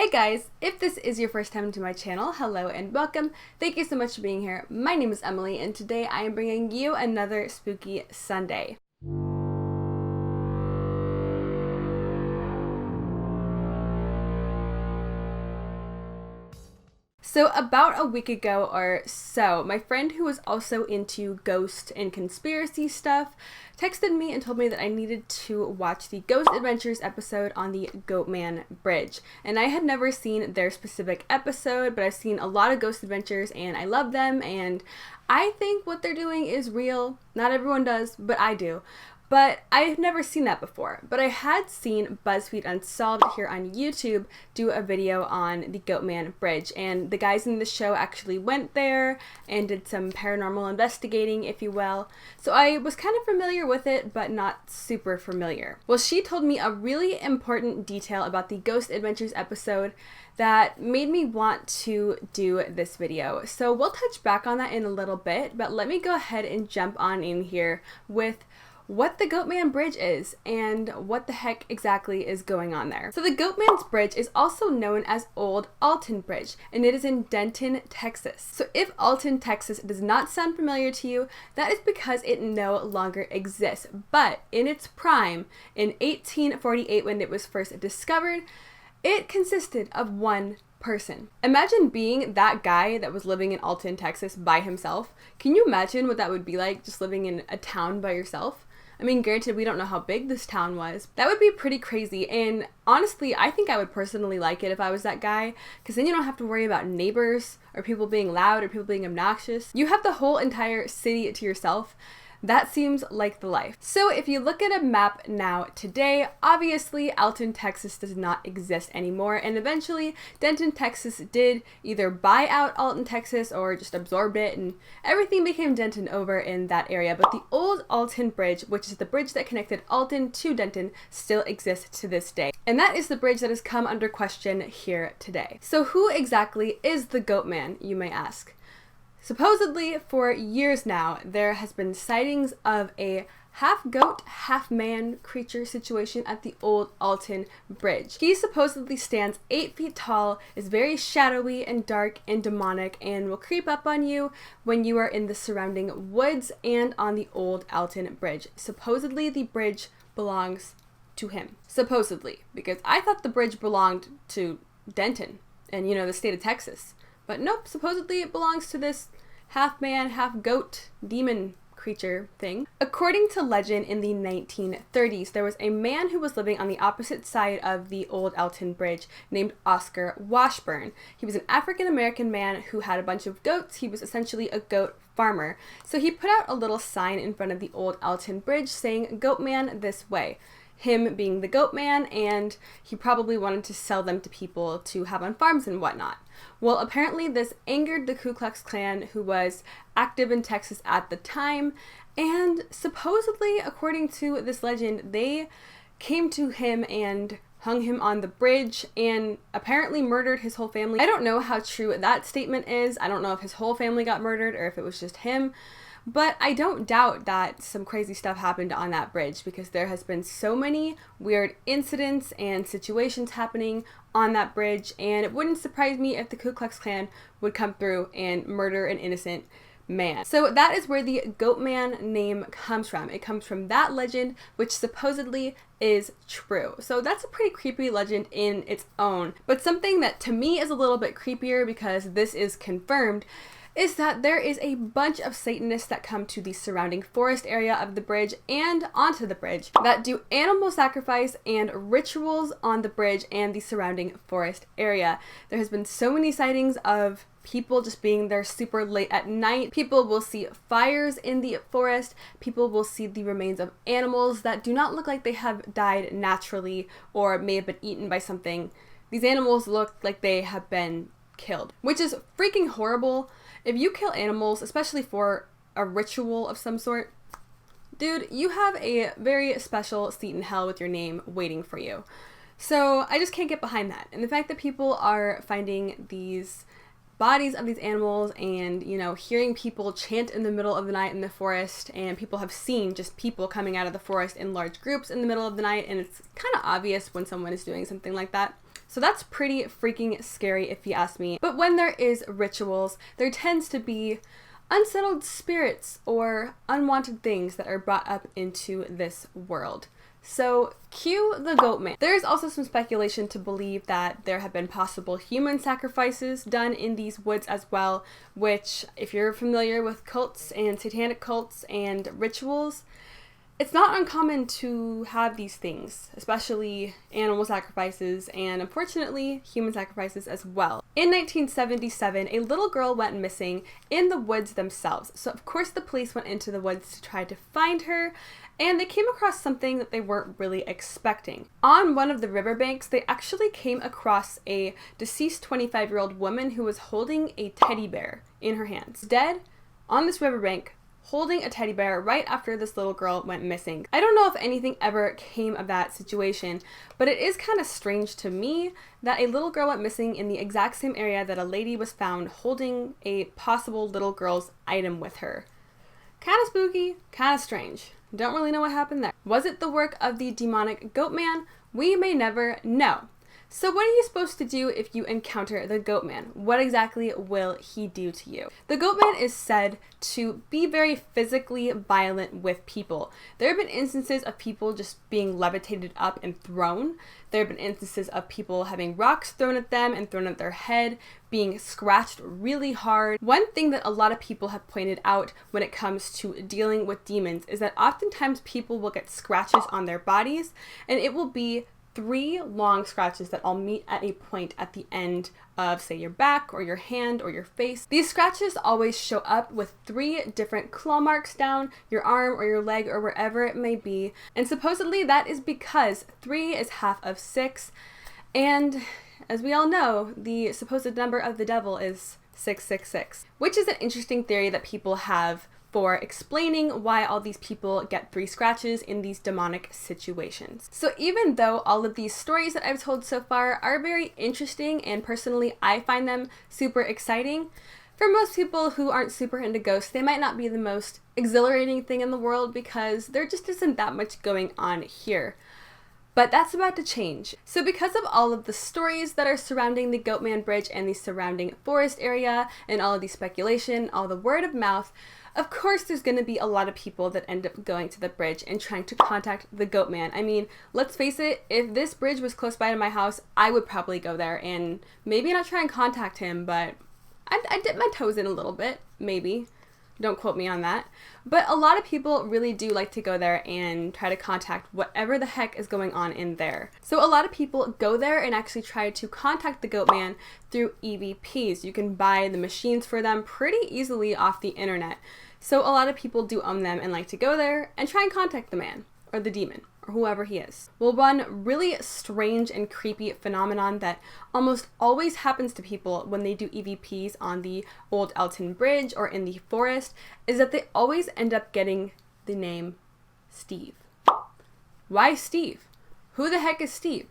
Hey guys, if this is your first time to my channel, hello and welcome. Thank you so much for being here. My name is Emily and today I am bringing you another spooky Sunday. So about a week ago or so, my friend who was also into ghost and conspiracy stuff texted me and told me that I needed to watch the Ghost Adventures episode on the GOATMAN'S Bridge. And I had never seen their specific episode, but I've seen a lot of Ghost Adventures and I love them and I think what they're doing is real. Not everyone does, but I do. But I've never seen that before. But I had seen BuzzFeed Unsolved here on YouTube do a video on the GOATMAN'S Bridge, and the guys in the show actually went there and did some paranormal investigating, if you will. So I was kind of familiar with it, but not super familiar. Well, she told me a really important detail about the Ghost Adventures episode that made me want to do this video. So we'll touch back on that in a little bit, but let me go ahead and jump on in here with what the GOATMAN'S Bridge is and what the heck exactly is going on there. So the GOATMAN'S Bridge is also known as Old Alton Bridge, and it is in Denton, Texas. So if Alton, Texas does not sound familiar to you, that is because it no longer exists. But in its prime, in 1848 when it was first discovered, it consisted of one person. Imagine being that guy that was living in Alton, Texas by himself. Can you imagine what that would be like, just living in a town by yourself? I mean, granted, we don't know how big this town was. That would be pretty crazy, and honestly, I think I would personally like it if I was that guy, because then you don't have to worry about neighbors, or people being loud, or people being obnoxious. You have the whole entire city to yourself. That seems like the life. So if you look at a map now today, obviously Alton, Texas does not exist anymore, and eventually Denton, Texas did either buy out Alton, Texas or just absorbed it, and everything became Denton over in that area. But the old Alton Bridge, which is the bridge that connected Alton to Denton, still exists to this day. And that is the bridge that has come under question here today. So who exactly is the GOATMAN, you may ask? Supposedly, for years now, there has been sightings of a half-goat, half-man creature situation at the old Alton Bridge. He supposedly stands 8 feet tall, is very shadowy and dark and demonic, and will creep up on you when you are in the surrounding woods and on the old Alton Bridge. Supposedly, the bridge belongs to him. Supposedly, because I thought the bridge belonged to Denton and, you know, the state of Texas. But nope, supposedly it belongs to this half-man, half-goat demon creature thing. According to legend, in the 1930s, there was a man who was living on the opposite side of the old Alton Bridge named Oscar Washburn. He was an African-American man who had a bunch of goats. He was essentially a goat farmer. So he put out a little sign in front of the old Alton Bridge saying, "Goatman this way." Him being the GOATMAN, and he probably wanted to sell them to people to have on farms and whatnot. Well, apparently this angered the Ku Klux Klan, who was active in Texas at the time, and supposedly, according to this legend, they came to him and hung him on the bridge and apparently murdered his whole family. I don't know how true that statement is. I don't know if his whole family got murdered or if it was just him. But I don't doubt that some crazy stuff happened on that bridge, because there has been so many weird incidents and situations happening on that bridge, and it wouldn't surprise me if the Ku Klux Klan would come through and murder an innocent man. So that is where the GOATMAN name comes from. It comes from that legend, which supposedly is true. So that's a pretty creepy legend in its own. But something that to me is a little bit creepier, because this is confirmed, is that there is a bunch of Satanists that come to the surrounding forest area of the bridge and onto the bridge that do animal sacrifice and rituals on the bridge and the surrounding forest area. There has been so many sightings of people just being there super late at night. People will see fires in the forest. People will see the remains of animals that do not look like they have died naturally or may have been eaten by something. These animals look like they have been killed, which is freaking horrible. If you kill animals, especially for a ritual of some sort, dude, you have a very special seat in hell with your name waiting for you. So I just can't get behind that. And the fact that people are finding these bodies of these animals and, you know, hearing people chant in the middle of the night in the forest, and people have seen just people coming out of the forest in large groups in the middle of the night, and it's kind of obvious when someone is doing something like that. So that's pretty freaking scary if you ask me. But when there is rituals, there tends to be unsettled spirits or unwanted things that are brought up into this world. So cue the Goatman. There is also some speculation to believe that there have been possible human sacrifices done in these woods as well, which, if you're familiar with cults and satanic cults and rituals, it's not uncommon to have these things, especially animal sacrifices and, unfortunately, human sacrifices as well. In 1977, a little girl went missing in the woods themselves. So, of course, the police went into the woods to try to find her, and they came across something that they weren't really expecting. On one of the riverbanks, they actually came across a deceased 25-year-old woman who was holding a teddy bear in her hands. Dead on this riverbank, holding a teddy bear right after this little girl went missing. I don't know if anything ever came of that situation, but it is kind of strange to me that a little girl went missing in the exact same area that a lady was found holding a possible little girl's item with her. Kind of spooky, kind of strange. Don't really know what happened there. Was it the work of the demonic Goatman? We may never know. So what are you supposed to do if you encounter the Goatman? What exactly will he do to you? The Goatman is said to be very physically violent with people. There have been instances of people just being levitated up and thrown. There have been instances of people having rocks thrown at them and thrown at their head, being scratched really hard. One thing that a lot of people have pointed out when it comes to dealing with demons is that oftentimes people will get scratches on their bodies, and it will be 3 long scratches that all meet at a point at the end of, say, your back or your hand or your face. These scratches always show up with 3 different claw marks down your arm or your leg or wherever it may be. And supposedly that is because 3 is half of 6. And as we all know, the supposed number of the devil is 666, which is an interesting theory that people have for explaining why all these people get 3 scratches in these demonic situations. So even though all of these stories that I've told so far are very interesting, and personally I find them super exciting, for most people who aren't super into ghosts, they might not be the most exhilarating thing in the world because there just isn't that much going on here. But that's about to change. So because of all of the stories that are surrounding the Goatman Bridge and the surrounding forest area and all of the speculation, all the word of mouth, of course there's going to be a lot of people that end up going to the bridge and trying to contact the Goatman. I mean, let's face it, if this bridge was close by to my house, I would probably go there and maybe not try and contact him, but I'd dip my toes in a little bit, maybe. Don't quote me on that. But a lot of people really do like to go there and try to contact whatever the heck is going on in there. So a lot of people go there and actually try to contact the Goatman through EVPs. You can buy the machines for them pretty easily off the internet. So a lot of people do own them and like to go there and try and contact the man or the demon or whoever he is. Well, one really strange and creepy phenomenon that almost always happens to people when they do EVPs on the old Alton Bridge or in the forest is that they always end up getting the name Steve. Why Steve? Who the heck is Steve?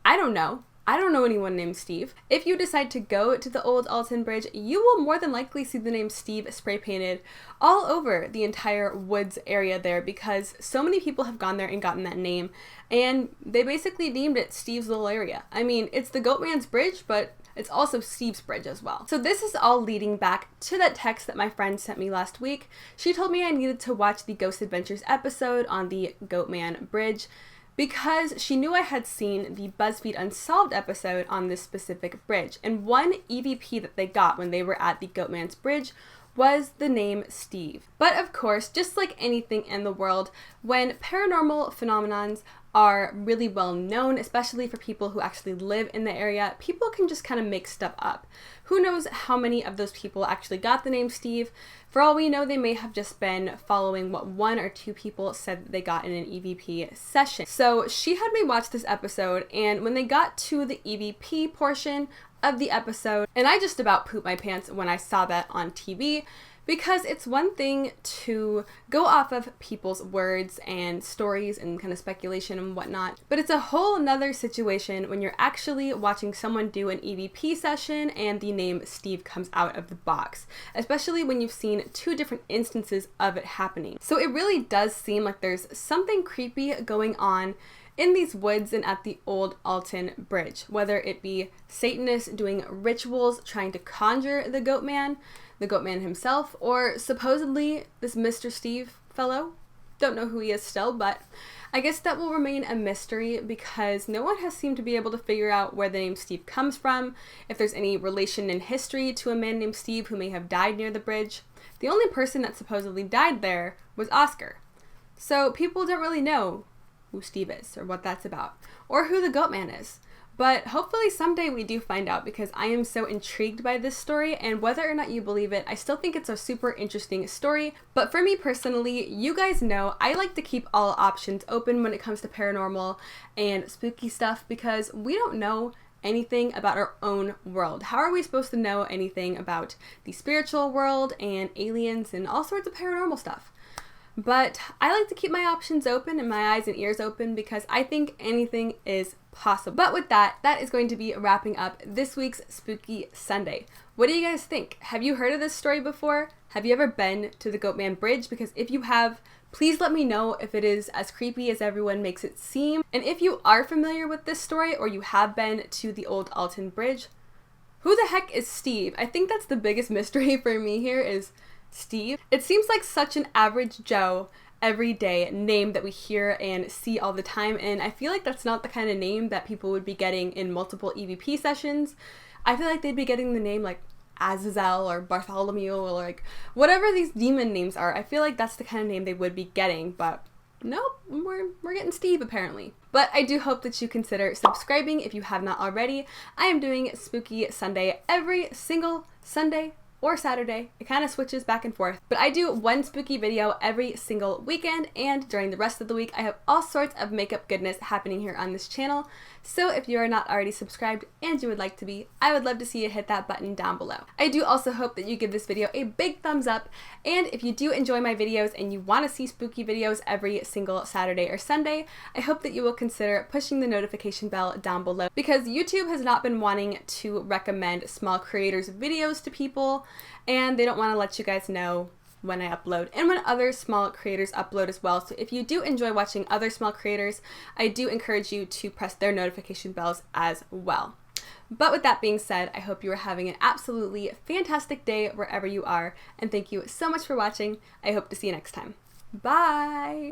I don't know. I don't know anyone named Steve. If you decide to go to the old Alton Bridge, you will more than likely see the name Steve spray painted all over the entire woods area there because so many people have gone there and gotten that name, and they basically named it Steve's little area. I mean, it's the Goatman's Bridge, but it's also Steve's Bridge as well. So this is all leading back to that text that my friend sent me last week. She told me I needed to watch the Ghost Adventures episode on the Goatman Bridge because she knew I had seen the BuzzFeed Unsolved episode on this specific bridge. And one EVP that they got when they were at the Goatman's Bridge was the name Steve. But of course, just like anything in the world, when paranormal phenomenons are really well known, especially for people who actually live in the area, people can just kind of make stuff up. Who knows how many of those people actually got the name Steve? For all we know, they may have just been following what 1 or 2 people said that they got in an EVP session. So she had me watch this episode, and when they got to the EVP portion of the episode, and I just about pooped my pants when I saw that on TV, because it's one thing to go off of people's words and stories and kind of speculation and whatnot, but it's a whole nother situation when you're actually watching someone do an EVP session and the name Steve comes out of the box, especially when you've seen 2 different instances of it happening. So it really does seem like there's something creepy going on in these woods and at the old Alton Bridge, whether it be Satanists doing rituals trying to conjure the Goatman himself, or supposedly this Mr. Steve fellow. Don't know who he is still, but I guess that will remain a mystery because no one has seemed to be able to figure out where the name Steve comes from, if there's any relation in history to a man named Steve who may have died near the bridge. The only person that supposedly died there was Oscar. So people don't really know who Steve is or what that's about, or who the Goatman is. But hopefully someday we do find out because I am so intrigued by this story, and whether or not you believe it, I still think it's a super interesting story. But for me personally, you guys know I like to keep all options open when it comes to paranormal and spooky stuff because we don't know anything about our own world. How are we supposed to know anything about the spiritual world and aliens and all sorts of paranormal stuff? But I like to keep my options open and my eyes and ears open because I think anything is possible. But with that, that is going to be wrapping up this week's Spooky Sunday. What do you guys think? Have you heard of this story before? Have you ever been to the Goatman Bridge? Because if you have, please let me know if it is as creepy as everyone makes it seem. And if you are familiar with this story or you have been to the old Alton Bridge, who the heck is Steve? I think that's the biggest mystery for me here is Steve. It seems like such an average Joe everyday name that we hear and see all the time, and I feel like that's not the kind of name that people would be getting in multiple EVP sessions. I feel like they'd be getting the name like Azazel or Bartholomew or like whatever these demon names are. I feel like that's the kind of name they would be getting, but nope, we're getting Steve apparently. But I do hope that you consider subscribing if you have not already. I am doing Spooky Sunday every single Sunday or Saturday. It kind of switches back and forth. But I do one spooky video every single weekend, and during the rest of the week I have all sorts of makeup goodness happening here on this channel. So if you are not already subscribed and you would like to be, I would love to see you hit that button down below. I do also hope that you give this video a big thumbs up, and if you do enjoy my videos and you want to see spooky videos every single Saturday or Sunday, I hope that you will consider pushing the notification bell down below because YouTube has not been wanting to recommend small creators videos to people, and they don't want to let you guys know when I upload and when other small creators upload as well. So if you do enjoy watching other small creators, I do encourage you to press their notification bells as well. But with that being said, I hope you are having an absolutely fantastic day wherever you are, and thank you so much for watching. I hope to see you next time. Bye!